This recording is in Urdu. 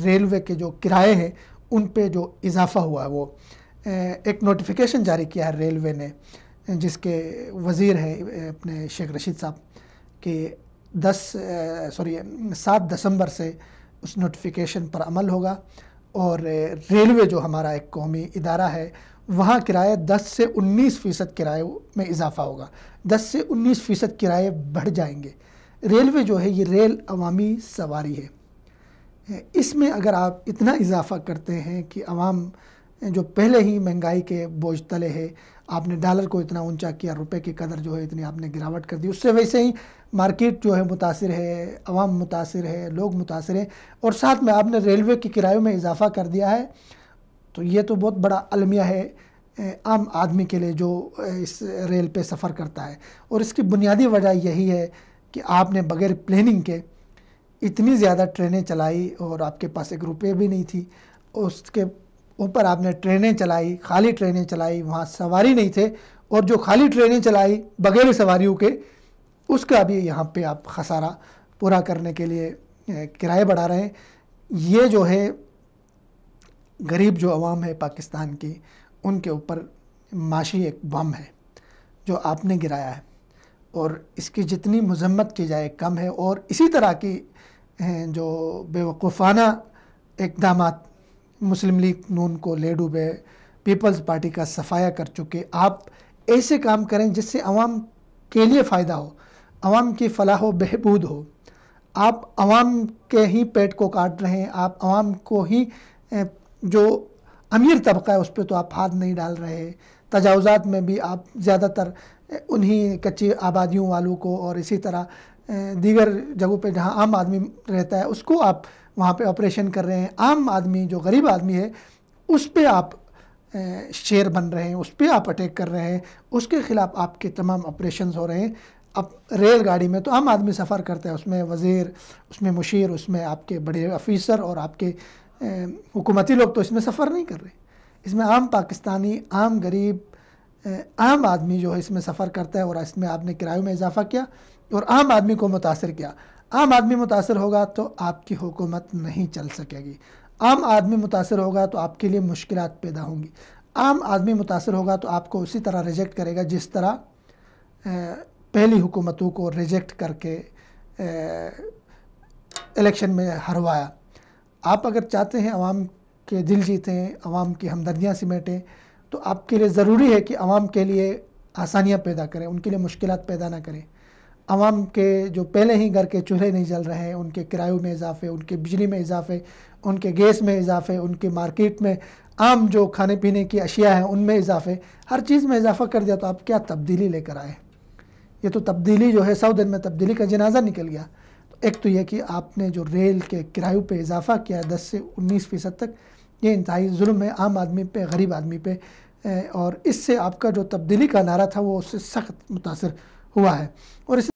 ریلوے کے جو کرائے ہیں ان پہ جو اضافہ ہوا ہے وہ ایک نوٹیفیکیشن جاری کیا ہے ریلوے نے، جس کے وزیر ہیں اپنے شیخ رشید صاحب، کہ 7 دسمبر سے اس نوٹیفیکیشن پر عمل ہوگا، اور ریلوے جو ہمارا ایک قومی ادارہ ہے وہاں کرایہ 10 سے 19% کرائے میں اضافہ ہوگا، 10 سے 19% کرائے بڑھ جائیں گے۔ ریلوے جو ہے یہ ریل عوامی سواری ہے، اس میں اگر آپ اتنا اضافہ کرتے ہیں کہ عوام جو پہلے ہی مہنگائی کے بوجھ تلے ہے، آپ نے ڈالر کو اتنا اونچا کیا، روپے کی قدر جو ہے اتنی آپ نے گراوٹ کر دی، اس سے ویسے ہی مارکیٹ جو ہے متاثر ہے، عوام متاثر ہے، لوگ متاثر ہیں، اور ساتھ میں آپ نے ریلوے کے کرایوں میں اضافہ کر دیا ہے، تو یہ تو بہت بڑا المیہ ہے عام آدمی کے لیے جو اس ریل پہ سفر کرتا ہے۔ اور اس کی بنیادی وجہ یہی ہے کہ آپ نے بغیر پلاننگ کے اتنی زیادہ ٹرینیں چلائی، اور آپ کے پاس ایک روپے بھی نہیں تھی، اس کے اوپر آپ نے ٹرینیں چلائی، خالی ٹرینیں چلائی، وہاں سواری نہیں تھے، اور جو خالی ٹرینیں چلائی بغیر سواریوں کے، اس کا بھی یہاں پہ آپ خسارہ پورا کرنے کے لیے کرائے بڑھا رہے ہیں۔ یہ جو ہے غریب جو عوام ہے پاکستان کی، ان کے اوپر معاشی ایک بم ہے جو آپ نے گرایا ہے، اور اس کی جتنی مذمت کی جائے کم ہے۔ اور اسی طرح کی جو بے وقوفانہ اقدامات مسلم لیگ نون کو لے ڈوبے، پیپلز پارٹی کا صفایا کر چکے، آپ ایسے کام کریں جس سے عوام کے لیے فائدہ ہو، عوام کی فلاح و بہبود ہو۔ آپ عوام کے ہی پیٹ کو کاٹ رہے ہیں، آپ عوام کو ہی جو امیر طبقہ ہے اس پہ تو آپ ہاتھ نہیں ڈال رہے، تجاوزات میں بھی آپ زیادہ تر انہی کچی آبادیوں والوں کو، اور اسی طرح دیگر جگہوں پہ جہاں عام آدمی رہتا ہے اس کو آپ وہاں پہ آپریشن کر رہے ہیں۔ عام آدمی جو غریب آدمی ہے اس پہ آپ شیر بن رہے ہیں، اس پہ آپ اٹیک کر رہے ہیں، اس کے خلاف آپ کے تمام آپریشنز ہو رہے ہیں۔ اب ریل گاڑی میں تو عام آدمی سفر کرتا ہے، اس میں وزیر، اس میں مشیر، اس میں آپ کے بڑے افیسر اور آپ کے حکومتی لوگ تو اس میں سفر نہیں کر رہے، اس میں عام پاکستانی، عام غریب، عام آدمی جو ہے اس میں سفر کرتا ہے، اور اس میں آپ نے کرایوں میں اضافہ کیا اور عام آدمی کو متاثر کیا۔ عام آدمی متاثر ہوگا تو آپ کی حکومت نہیں چل سکے گی، عام آدمی متاثر ہوگا تو آپ کے لیے مشکلات پیدا ہوں گی، عام آدمی متاثر ہوگا تو آپ کو اسی طرح ریجیکٹ کرے گا جس طرح پہلی حکومتوں کو ریجیکٹ کر کے الیکشن میں ہروایا۔ آپ اگر چاہتے ہیں عوام کے دل جیتیں، عوام کی ہمدردیاں سمیٹیں، تو آپ کے لیے ضروری ہے کہ عوام کے لیے آسانیاں پیدا کریں، ان کے لیے مشکلات پیدا نہ کریں۔ عوام کے جو پہلے ہی گھر کے چولہے نہیں جل رہے ہیں ان کے کرایوں میں اضافے، ان کے بجلی میں اضافے، ان کے گیس میں اضافے، ان کے مارکیٹ میں عام جو کھانے پینے کی اشیاء ہیں ان میں اضافے، ہر چیز میں اضافہ کر دیا، تو آپ کیا تبدیلی لے کر آئے؟ یہ تو تبدیلی جو ہے 100 دن میں تبدیلی کا جنازہ نکل گیا۔ ایک تو یہ کہ آپ نے جو ریل کے کرایوں پہ اضافہ کیا 10 سے 19% تک، یہ انتہائی ظلم ہے عام آدمی پہ، غریب آدمی پہ، اور اس سے آپ کا جو تبدیلی کا نعرہ تھا وہ اس سے سخت متاثر ہوا ہے۔ اور اس